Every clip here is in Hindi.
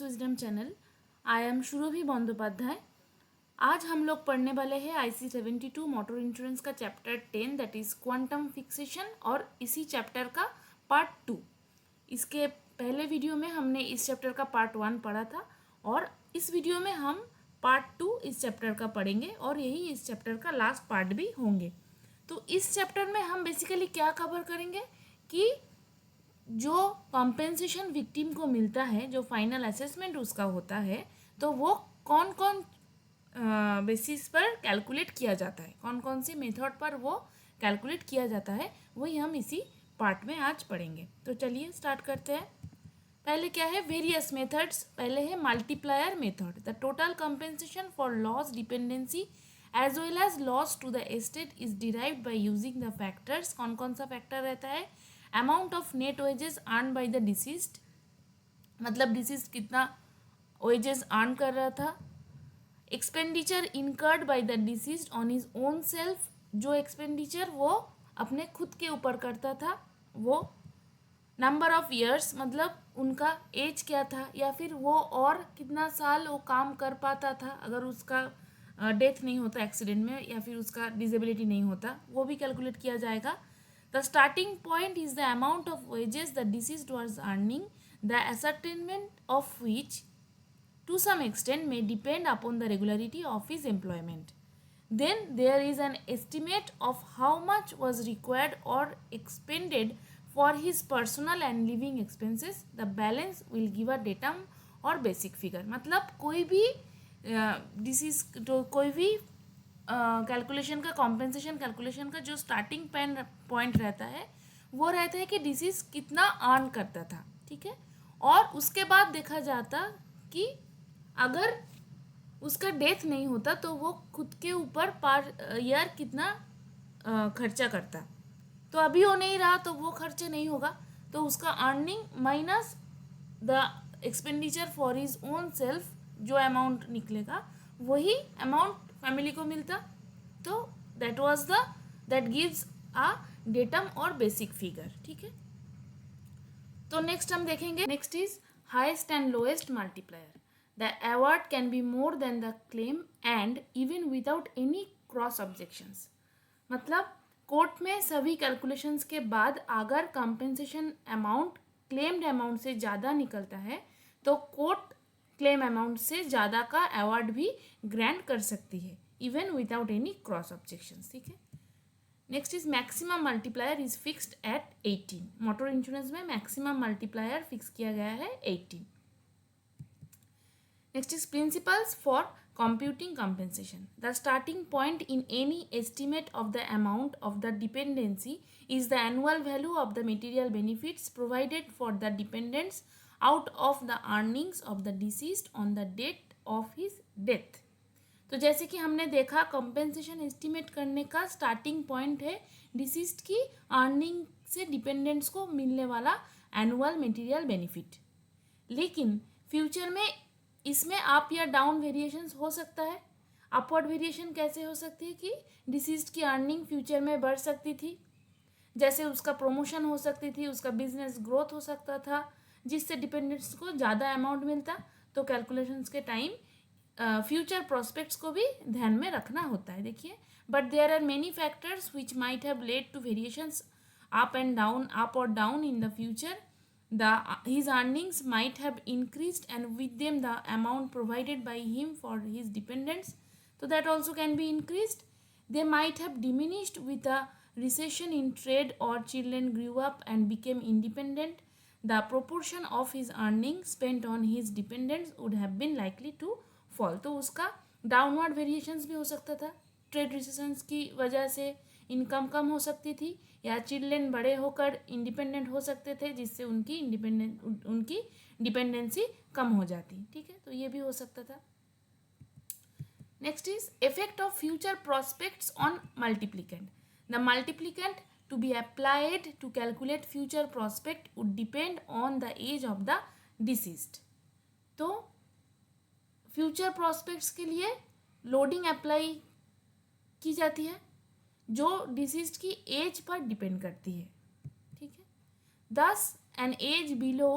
Wisdom channel. I am Shurabhi Bandopadhyay. आज हम लोग पढ़ने वाले हैं IC 72 मोटर इंश्योरेंस का chapter 10 that is quantum fixation और इसी चैप्टर का पार्ट 2। इसके पहले वीडियो में हमने इस चैप्टर का पार्ट 1 पढ़ा था और इस वीडियो में हम पार्ट 2 इस चैप्टर का पढ़ेंगे और यही इस चैप्टर का लास्ट पार्ट भी होंगे। तो इस चैप्टर में हम बेसिकली क्या कवर करेंगे कि जो कॉम्पेंसेशन विक्टिम को मिलता है, जो फाइनल असेसमेंट उसका होता है, तो वो कौन कौन बेसिस पर कैलकुलेट किया जाता है, कौन कौन सी मेथड पर वो कैलकुलेट किया जाता है, वही हम इसी पार्ट में आज पढ़ेंगे। तो चलिए स्टार्ट करते हैं। पहले क्या है, वेरियस मेथड्स। पहले है multiplier method. The total compensation for loss dependency as well as loss to the estate is derived by using the factors. कौन कौन सा फैक्टर रहता है? Amount of net wages earn by the deceased, मतलब डिसीज्ड कितना वेजेस अर्न कर रहा था। Expenditure incurred by the deceased on his own self, जो एक्सपेंडिचर वो अपने खुद के ऊपर करता था वो। नंबर ऑफ ईयर्स, मतलब उनका एज क्या था, या फिर वो और कितना साल वो काम कर पाता था अगर उसका डेथ नहीं होता एक्सीडेंट में, या फिर उसका डिसेबिलिटी नहीं होता, वो भी कैलकुलेट किया जाएगा। The starting point is the amount of wages the deceased was earning, the ascertainment of which to some extent may depend upon the regularity of his employment. Then there is an estimate of how much was required or expended for his personal and living expenses. The balance will give a datum और बेसिक फिगर। मतलब कोई भी डिसीज तो कोई भी कैलकुलेशन का, कॉम्पेंसेशन कैलकुलेशन का जो स्टार्टिंग पॉइंट रहता है वो रहता है कि डिसीज कितना अर्न करता था, ठीक है। और उसके बाद देखा जाता कि अगर उसका डेथ नहीं होता तो वो खुद के ऊपर पर ईयर कितना खर्चा करता। तो अभी वो नहीं रहा तो वो खर्चे नहीं होगा, तो उसका earning minus the expenditure for his own self, जो अमाउंट निकलेगा वही अमाउंट फैमिली को मिलता। तो दैट गिव्स अ डेटम और बेसिक फिगर, ठीक है। तो नेक्स्ट हम देखेंगे, next is highest and lowest multiplier. The award can be more than the claim and even without any cross objections. मतलब कोर्ट में सभी कैलकुलेशंस के बाद अगर कंपेंसेशन अमाउंट क्लेम्ड अमाउंट से ज़्यादा निकलता है तो कोर्ट क्लेम अमाउंट से ज़्यादा का अवार्ड भी ग्रांट कर सकती है, even without any cross objections, ठीक है। Next is maximum multiplier is fixed at 18। Motor insurance में मैक्सिमम मल्टीप्लायर फिक्स किया गया है 18। Next is principles for computing compensation. The starting point in any estimate of the amount of the dependency is the annual value of the material benefits provided for the dependents out of the earnings of the deceased on the date of his death. तो जैसे कि हमने देखा कंपेंसेशन एस्टिमेट करने का स्टार्टिंग पॉइंट है डिसीज्ड की अर्निंग से डिपेंडेंट्स को मिलने वाला एनुअल मटेरियल बेनिफिट। लेकिन फ्यूचर में इसमें अप या डाउन वेरिएशंस हो सकता है। अपवर्ड वेरिएशन कैसे हो सकती है कि डिसीज्ड की अर्निंग फ्यूचर में बढ़ सकती थी, जैसे उसका प्रमोशन हो सकती थी, उसका बिजनेस ग्रोथ हो सकता था, जिससे डिपेंडेंट्स को ज़्यादा अमाउंट मिलता। तो कैलकुलेशंस के टाइम फ्यूचर प्रोस्पेक्ट्स को भी ध्यान में रखना होता है। देखिए, but there are many factors which might have led to variations up और down in the future. His earnings might have increased and with them the amount provided by him for his dependents, so that also can be increased. They might have diminished with a recession in trade or children grew up and became independent. The proportion of his earnings spent on his dependents would have been likely to fall. तो उसका डाउनवर्ड वेरिएशंस भी हो सकता था, ट्रेड रिसेशंस की वजह से इनकम कम हो सकती थी, या चिल्ड्रेन बड़े होकर इंडिपेंडेंट हो सकते थे जिससे उनकी डिपेंडेंसी कम हो जाती, ठीक है। तो ये भी हो सकता था। Next is effect of future prospects on multiplicand. The multiplicand to be applied to calculate future prospect would depend on the age of the deceased. तो फ्यूचर प्रोस्पेक्ट्स के लिए लोडिंग अप्लाई की जाती है जो डिसीज्ड की एज पर डिपेंड करती है, ठीक है। Thus an age below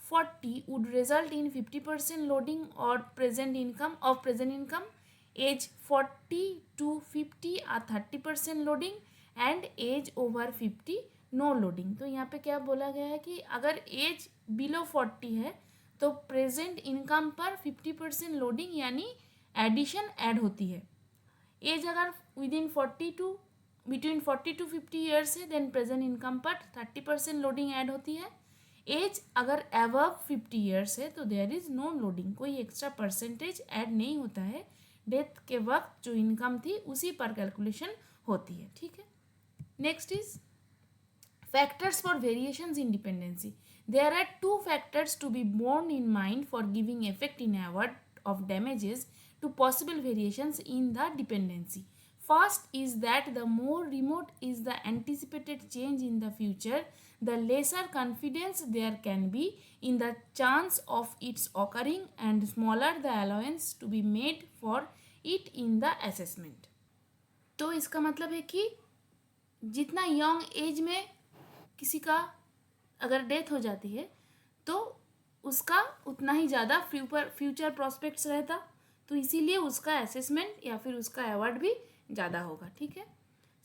40 would result in 50% loading or present income. Age 40 to 50 are 30% loading and age over 50 no loading. तो यहाँ पे क्या बोला गया है कि अगर एज बिलो 40 है तो प्रेजेंट इनकम पर 50% लोडिंग यानी एडिशन ऐड होती है. एज अगर within 40 to between 40 to 50 years है देन प्रेजेंट इनकम पर 30% लोडिंग ऐड होती है. एज अगर अबव 50 ईयर्स है तो देयर इज नो लोडिंग, कोई एक्स्ट्रा परसेंटेज ऐड नहीं होता है. डेथ के वक्त जो इनकम थी उसी पर कैलकुलेशन होती है. ठीक है. Next is factors for variations in dependency. There are two factors to be borne in mind for giving effect in award of damages to possible variations in the dependency. First is that the more remote is the anticipated change in the future, the lesser confidence there can be in the chance of its occurring and smaller the allowance to be made for it in the assessment. तो इसका मतलब है कि जितना यंग एज में किसी का अगर डेथ हो जाती है तो उसका उतना ही ज़्यादा फ्यूचर प्रॉस्पेक्ट्स रहता, तो इसीलिए उसका असेसमेंट या फिर उसका अवार्ड भी ज़्यादा होगा. ठीक है.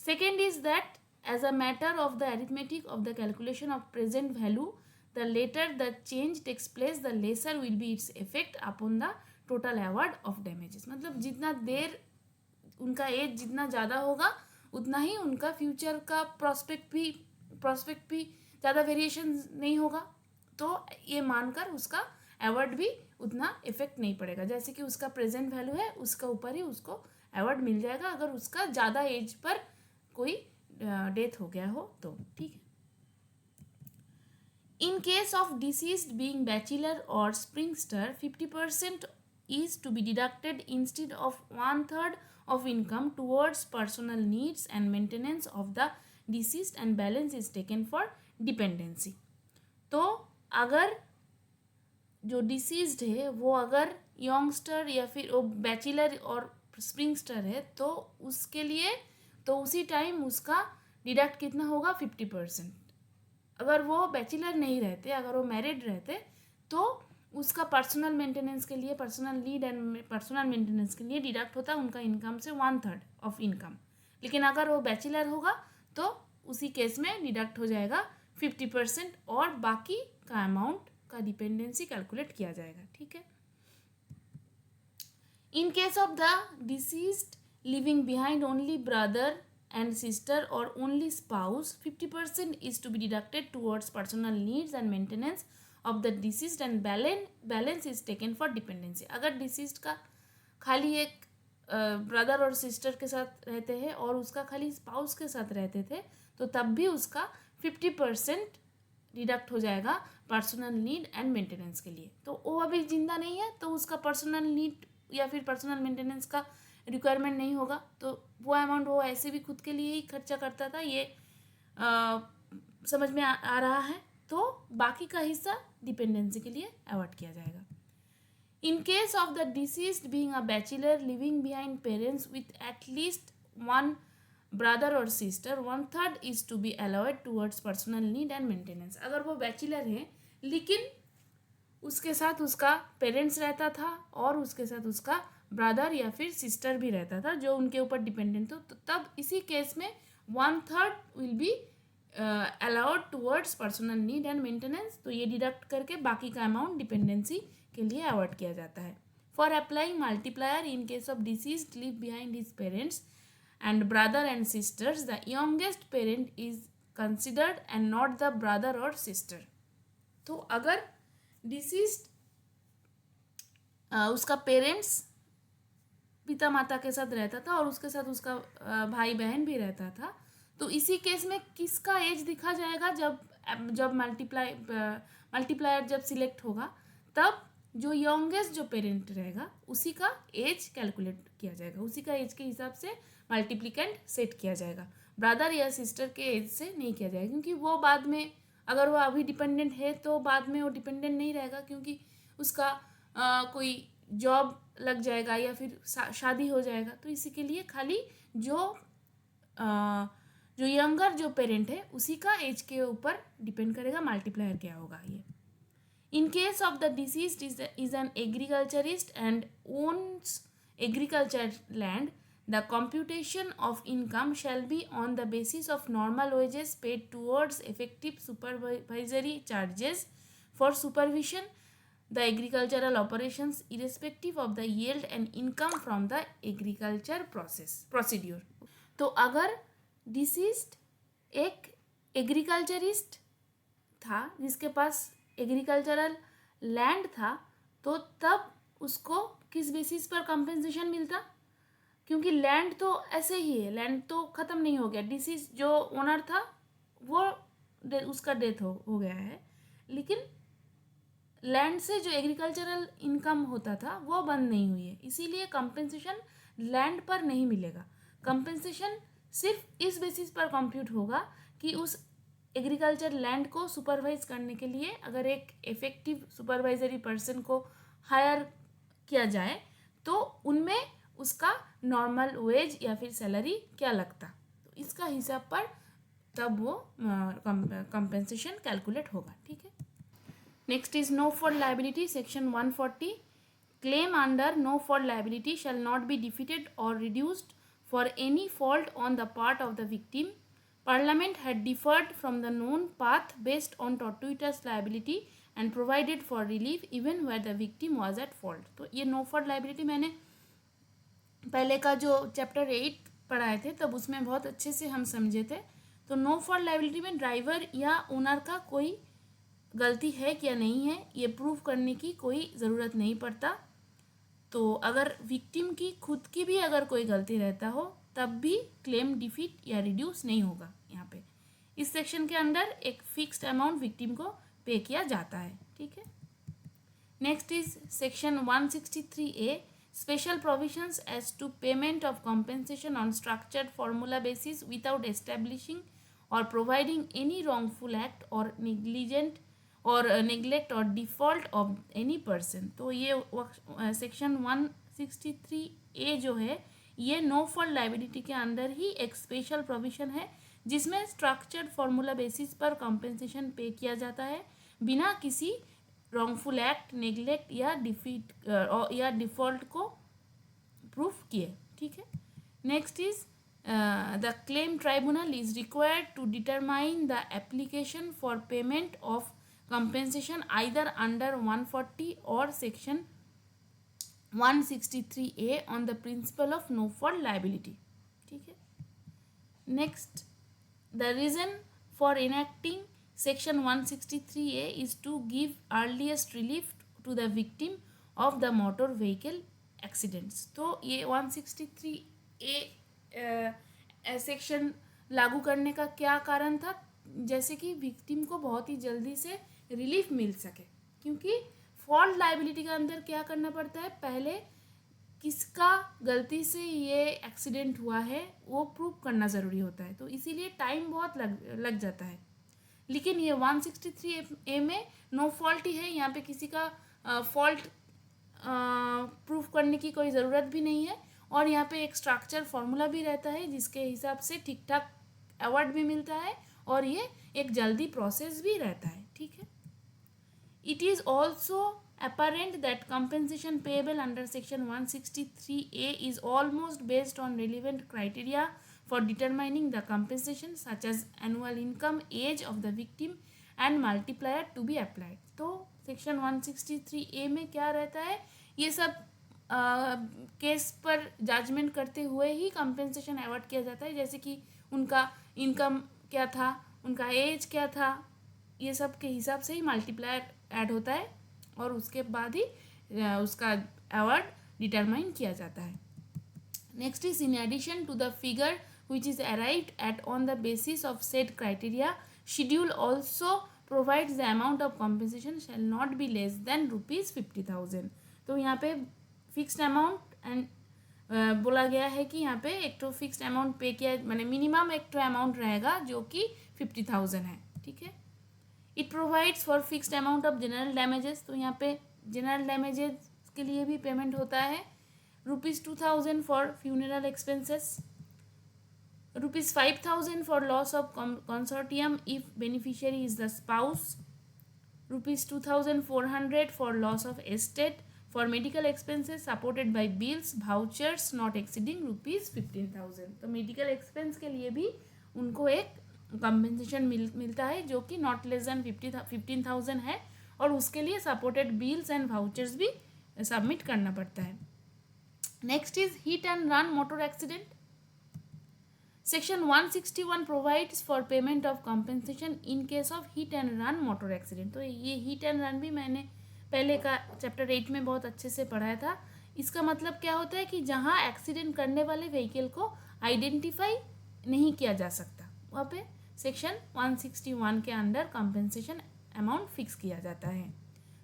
Second is that as a matter of the arithmetic of the calculation of present value the later the change takes place the lesser will be its effect upon the total award of damages. मतलब जितना देर उनका एज जितना ज़्यादा होगा उतना ही उनका फ्यूचर का प्रॉस्पेक्ट भी ज़्यादा वेरिएशन नहीं होगा, तो ये मानकर उसका अवार्ड भी उतना इफेक्ट नहीं पड़ेगा. जैसे कि उसका प्रेजेंट वैल्यू है उसका ऊपर ही उसको अवार्ड मिल जाएगा अगर उसका ज़्यादा एज पर कोई डेथ हो गया हो तो. ठीक है. In case of deceased being bachelor और स्प्रिंगस्टर 50% is to be deducted instead of 1/3 of income towards personal needs and maintenance of the deceased and balance is taken for dependency. तो अगर जो डिसीज्ड है वो अगर यंगस्टर या फिर वो बैचलर और स्प्रिंगस्टर है तो उसके लिए तो उसी टाइम उसका डिडक्ट कितना होगा 50%. अगर वो बैचलर नहीं रहते, अगर वो मैरिड रहते तो उसका पर्सनल मेंटेनेंस के लिए, personal need and personal maintenance के लिए डिडक्ट होता उनका इनकम से 1/3 ऑफ इनकम. लेकिन अगर वो बैचलर होगा तो उसी केस में डिडक्ट हो जाएगा 50% और बाकी का अमाउंट का डिपेंडेंसी कैलकुलेट किया जाएगा. ठीक है. In case of the deceased living behind only brother and sister और only spouse 50% is to be deducted towards personal needs and maintenance of the deceased and balance is taken for dependency. अगर डिसीज्ड का खाली एक ब्रदर और सिस्टर के साथ रहते हैं और उसका खाली स्पाउस के साथ रहते थे तो तब भी उसका 50% डिडक्ट हो जाएगा पर्सनल नीड एंड मेंटेनेंस के लिए. तो वो अभी जिंदा नहीं है तो उसका पर्सनल नीड या फिर पर्सनल मेंटेनेंस का रिक्वायरमेंट नहीं होगा, तो वो अमाउंट वो ऐसे भी खुद के लिए ही खर्चा करता था. ये समझ में आ रहा है. तो बाकी का हिस्सा डिपेंडेंसी के लिए अवॉर्ड किया जाएगा. In case of the deceased being a bachelor living behind parents with at least one brother और sister 1/3 is to be allowed towards personal need and maintenance. अगर वो बैचलर है लेकिन उसके साथ उसका पेरेंट्स रहता था और उसके साथ उसका ब्रदर या फिर सिस्टर भी रहता था जो उनके ऊपर डिपेंडेंट हो, तो तब इसी केस में 1/3 will be allowed towards personal need and maintenance. तो ये डिडक्ट करके बाकी का अमाउंट डिपेंडेंसी के लिए अवॉर्ड किया जाता है. For applying multiplier in case of deceased live behind his parents and brother and sisters, the youngest parent is considered and not the brother or sister. तो अगर डिसीज्ड उसका पेरेंट्स पिता माता के साथ रहता था और उसके साथ उसका भाई बहन भी रहता था, तो इसी केस में किसका एज दिखा जाएगा जब मल्टीप्लायर जब सिलेक्ट होगा तब जो यंगेस्ट जो पेरेंट रहेगा उसी का एज कैलकुलेट किया जाएगा, उसी का एज के हिसाब से मल्टीप्लिकेंट सेट किया जाएगा. ब्रदर या सिस्टर के एज से नहीं किया जाएगा क्योंकि वो बाद में अगर वो अभी डिपेंडेंट है तो बाद में वो डिपेंडेंट नहीं रहेगा क्योंकि उसका कोई जॉब लग जाएगा या फिर शादी हो जाएगा. तो इसी के लिए खाली जो यंगर जो पेरेंट है उसी का एज के ऊपर डिपेंड करेगा मल्टीप्लायर क्या होगा. ये In case of the deceased is an agriculturist and owns agriculture land, the computation of income shall be on the basis of normal wages paid towards effective supervisory charges for supervision the agricultural operations irrespective of the yield and income from the agriculture procedure. तो अगर डिसीज्ड एक एग्रीकल्चरिस्ट था जिसके पास एग्रीकल्चरल लैंड था, तो तब उसको किस बेसिस पर कंपेंसेशन मिलता? क्योंकि लैंड तो ऐसे ही है, लैंड तो ख़त्म नहीं हो गया, डिसीज जो ओनर था वो उसका डेथ हो गया है, लेकिन लैंड से जो एग्रीकल्चरल इनकम होता था वो बंद नहीं हुई है, इसीलिए कंपेंसेशन लैंड पर नहीं मिलेगा। कंपेंसेशन सिर्फ इस बेसिस पर कंप्यूट होगा कि उस एग्रीकल्चर लैंड को सुपरवाइज करने के लिए अगर एक इफेक्टिव सुपरवाइजरी पर्सन को हायर किया जाए तो उनमें उसका नॉर्मल वेज या फिर सैलरी क्या लगता, तो इसका हिसाब पर तब वो कंपेंसेशन कैलकुलेट होगा। ठीक है, next is no fault liability section 140। Claim under no fault liability shall not be defeated और reduced for any fault on the part of the victim. Parliament had differed from the known path based on tortuous liability and provided for relief even where the victim was at fault। तो ये नो फॉल्ट लायबिलिटी मैंने पहले का जो चैप्टर 8 पढ़ाए थे तब उसमें बहुत अच्छे से हम समझे थे। तो नो फॉल्ट लायबिलिटी में ड्राइवर या ओनर का कोई गलती है क्या नहीं है ये प्रूव करने की कोई ज़रूरत नहीं पड़ता। तो अगर विक्टिम की खुद की भी अगर कोई गलती रहता हो तब भी क्लेम डिफीट या रिड्यूस नहीं होगा। यहाँ पे इस सेक्शन के अंदर एक फिक्स्ड अमाउंट विक्टिम को पे किया जाता है। ठीक है, next is section 163A special provisions as to payment of compensation on structured formula basis without establishing और प्रोवाइडिंग एनी रॉन्गफुल एक्ट और नेग्लिजेंट और नेग्लेक्ट और डिफॉल्ट ऑफ एनी पर्सन। तो ये सेक्शन 163A जो है ये नो फॉल्ट लायबिलिटी के अंदर ही एक स्पेशल प्रोविजन है जिसमें स्ट्रक्चर्ड फॉर्मूला बेसिस पर कॉम्पेंसेशन पे किया जाता है बिना किसी रॉन्गफुल एक्ट, नेग्लेक्ट या डिफीट या डिफॉल्ट को प्रूफ किए। ठीक है, next is the claim tribunal is required to determine the application for payment of compensation either under 140 or section 163A on the principle of no fault liability। ठीक है, next the reason for enacting section 163A is to give earliest relief to the victim of the motor vehicle accidents। तो ये 163A सेक्शन लागू करने का क्या कारण था? जैसे कि विक्टिम को बहुत ही जल्दी से रिलीफ मिल सके, क्योंकि फॉल्ट लायबिलिटी के अंदर क्या करना पड़ता है, पहले किसका गलती से ये एक्सीडेंट हुआ है वो प्रूव करना ज़रूरी होता है, तो इसीलिए टाइम बहुत लग जाता है। लेकिन ये 163A में नो फॉल्ट ही है, यहाँ पे किसी का फॉल्ट प्रूफ करने की कोई ज़रूरत भी नहीं है और यहाँ पे एक स्ट्रक्चर फॉर्मूला भी रहता है जिसके हिसाब से ठीक ठाक अवार्ड भी मिलता है और ये एक जल्दी प्रोसेस भी रहता है। ठीक है, it is also apparent that compensation payable under section 163A is almost based on relevant criteria for determining the compensation such as annual income, age of the victim and multiplier to be applied। तो section 163A में क्या रहता है, ये सब केस पर जजमेंट करते हुए ही कंपेंसेशन अवार्ड किया जाता है, जैसे कि उनका इनकम क्या था, उनका एज क्या था, ये सब के हिसाब से ही मल्टीप्लायर ऐड होता है और उसके बाद ही उसका अवार्ड डिटरमाइन किया जाता है। Next is in addition to the figure which is arrived at on the basis of set criteria schedule also provides the amount of compensation shall not be less than ₹50,000। तो यहाँ पे फिक्स्ड अमाउंट एंड बोला गया है कि यहाँ पे एक तो फिक्स्ड अमाउंट पे किया, मैंने मिनिमम एक तो अमाउंट रहेगा जो कि 50,000 है। ठीक है, it provides for fixed amount of general damages. तो यहाँ पे जनरल डैमेजेस के लिए भी पेमेंट होता है, ₹2,000 for funeral expenses, ₹5,000 for loss of consortium if beneficiary is the spouse, ₹2,400 for loss of estate, for medical expenses supported by bills, vouchers not exceeding ₹15,000। तो मेडिकल एक्सपेंस के लिए भी उनको एक कंपेंसेशन मिलता है जो कि नॉट लेस देन 15,000 है, और उसके लिए सपोर्टेड बिल्स एंड वाउचर्स भी सबमिट करना पड़ता है। Next is hit and run motor accident. Section 161 provides for payment of compensation in case of hit and run motor accident। तो ये hit and run भी मैंने पहले का चैप्टर 8 में बहुत अच्छे से पढ़ाया था। इसका मतलब क्या होता है कि जहाँ एक्सीडेंट करने वाले व्हीकल को आइडेंटिफाई नहीं किया जा सकता, वहाँ पे सेक्शन 161 के अंडर कंपेंसेशन अमाउंट फिक्स किया जाता है।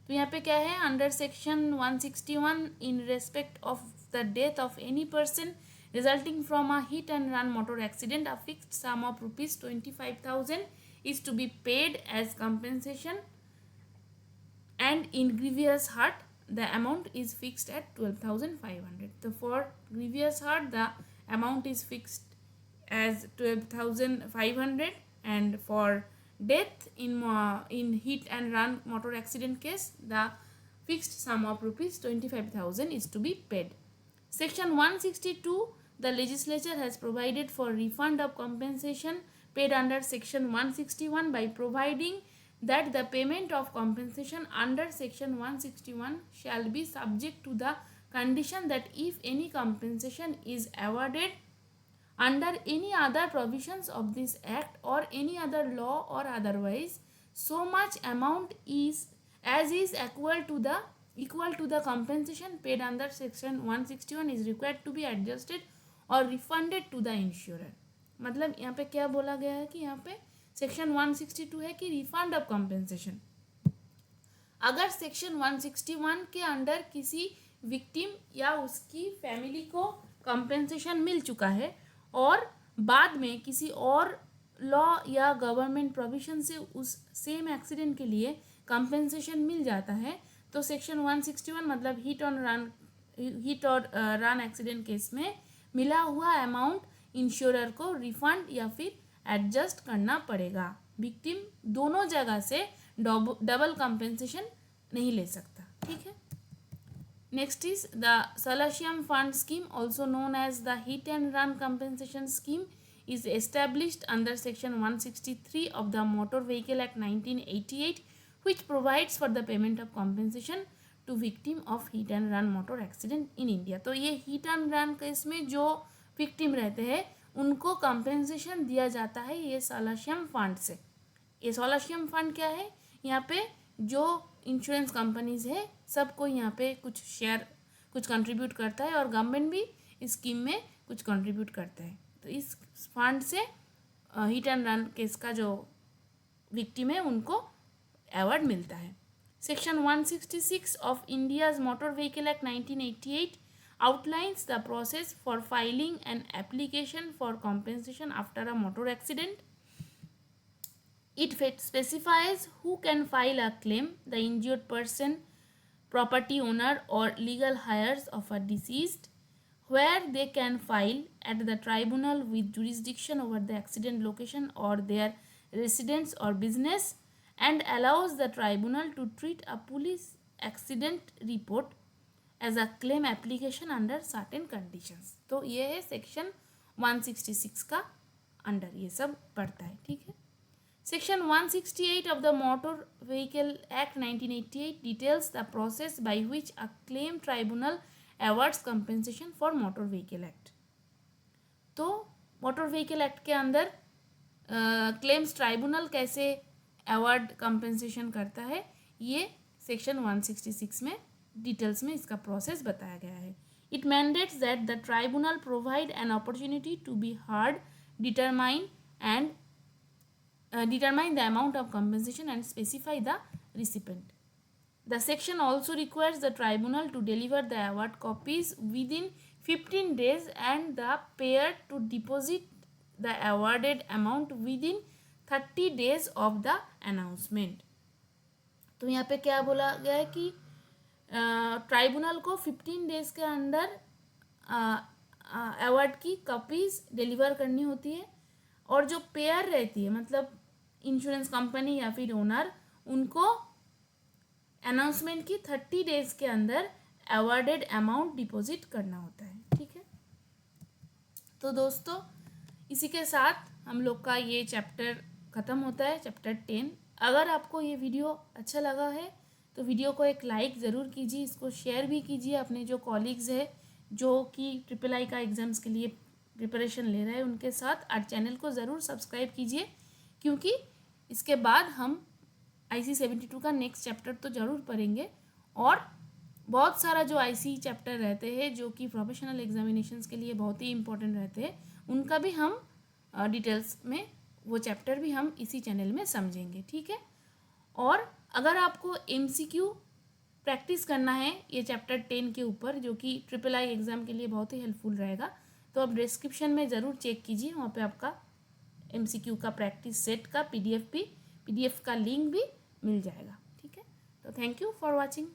तो यहाँ पे क्या है, under section 161 in respect of the death of any person resulting from a hit and run motor accident, a fixed sum of ₹25,000 is to be paid as compensation, and in grievous hurt the amount is fixed at 12,500। So for grievous hurt the amount is fixed as 12,500, and for death in hit and run motor accident case the fixed sum of ₹25,000 is to be paid। Section 162, the legislature has provided for refund of compensation paid under section 161 by providing that the payment of compensation under section 161 shall be subject to the condition that if any compensation is awarded under any other provisions of this act or any other law or otherwise, so much amount is as is equal to the compensation paid under section 161 is required to be adjusted और रिफंडेड टू द इंश्योरर। मतलब यहाँ पे क्या बोला गया है कि यहाँ पे सेक्शन 162 है कि रिफंड ऑफ कंपेंसेशन, अगर सेक्शन 161 के अंडर किसी विक्टिम या उसकी फैमिली को कंपेंसेशन मिल चुका है और बाद में किसी और लॉ या गवर्नमेंट प्रोविजन से उस सेम एक्सीडेंट के लिए कंपेंसेशन मिल जाता है, तो सेक्शन 161 मतलब हिट और रन एक्सीडेंट केस में मिला हुआ अमाउंट इंश्योरर को रिफंड या फिर एडजस्ट करना पड़ेगा। विक्टिम दोनों जगह से डबल कंपेंसेशन नहीं ले सकता, ठीक है। Next is the solatium fund scheme, also known as the hit and run compensation scheme, is established under section 163 of the Motor Vehicle Act 1988, which provides for the payment of compensation to victim of hit and run motor accident in India। तो ये हिट एंड रन केस में जो विक्टिम रहते हैं उनको कंपेंसेशन दिया जाता है ये सलाशियम फंड से। ये सलाशियम फंड क्या है, यहाँ पे जो इंश्योरेंस कंपनीज है सबको यहाँ पे कुछ शेयर कुछ कंट्रीब्यूट करता है और गवर्नमेंट भी इस स्कीम में कुछ कंट्रीब्यूट करता है। तो इस फंड से हिट एंड रन केस का जो विक्टिम है उनको अवार्ड मिलता है। Section 166 of India's motor vehicle act 1988 outlines the process for filing an application for compensation after a motor accident. It specifies who can file a claim: the injured person, property owner or legal heirs of a deceased, where they can file at the tribunal with jurisdiction over the accident location or their residence or business, and allows the tribunal to treat a police accident report as a claim application under certain conditions। तो ये है सेक्शन 166 का अंडर ये सब पड़ता है, ठीक है। Section 168 of the Motor Vehicle Act 1988 details the process by which a claim tribunal awards compensation for motor vehicle act। तो मोटर व्हीकल एक्ट के अंदर क्लेम्स ट्राइब्यूनल कैसे अवार्ड कंपेंसेशन करता है ये सेक्शन 166 में डिटेल्स में इसका प्रोसेस बताया गया है। It mandates that the tribunal provide an opportunity to be heard, determine the amount of compensation and specify the recipient। The section also requires the tribunal to deliver the award copies within 15 days and the payer to deposit the awarded amount within 30 days of the announcement। तो यहाँ पे क्या बोला गया है कि ट्राइब्यूनल को 15 डेज के अंदर अवार्ड की कॉपीज डिलीवर करनी होती है और जो पेयर रहती है मतलब इंश्योरेंस कंपनी या फिर ओनर उनको अनाउंसमेंट की 30 डेज के अंदर अवॉर्डेड अमाउंट डिपॉजिट करना होता है। ठीक है, तो दोस्तों इसी के साथ हम लोग का ये चैप्टर ख़त्म होता है, चैप्टर 10। अगर आपको ये वीडियो अच्छा लगा है तो वीडियो को एक लाइक ज़रूर कीजिए, इसको शेयर भी कीजिए अपने जो कॉलीग्स है जो कि ट्रिपल आई का एग्ज़ाम्स के लिए प्रिपरेशन ले रहे हैं उनके साथ। और चैनल को ज़रूर सब्सक्राइब कीजिए, क्योंकि इसके बाद हम IC72 का नेक्स्ट चैप्टर तो ज़रूर पढ़ेंगे, और बहुत सारा जो IC चैप्टर रहते हैं जो कि प्रोफेशनल एग्जामिनेशंस के लिए बहुत ही इंपॉर्टेंट रहते हैं, उनका भी हम डिटेल्स में वो चैप्टर भी हम इसी चैनल में समझेंगे। ठीक है, और अगर आपको MCQ प्रैक्टिस करना है ये चैप्टर 10 के ऊपर, जो कि ट्रिपल आई एग्ज़ाम के लिए बहुत ही हेल्पफुल रहेगा, तो आप डिस्क्रिप्शन में ज़रूर चेक कीजिए, वहाँ पे आपका MCQ का प्रैक्टिस सेट का PDF का लिंक भी मिल जाएगा। ठीक है, तो थैंक यू फॉर वॉचिंग।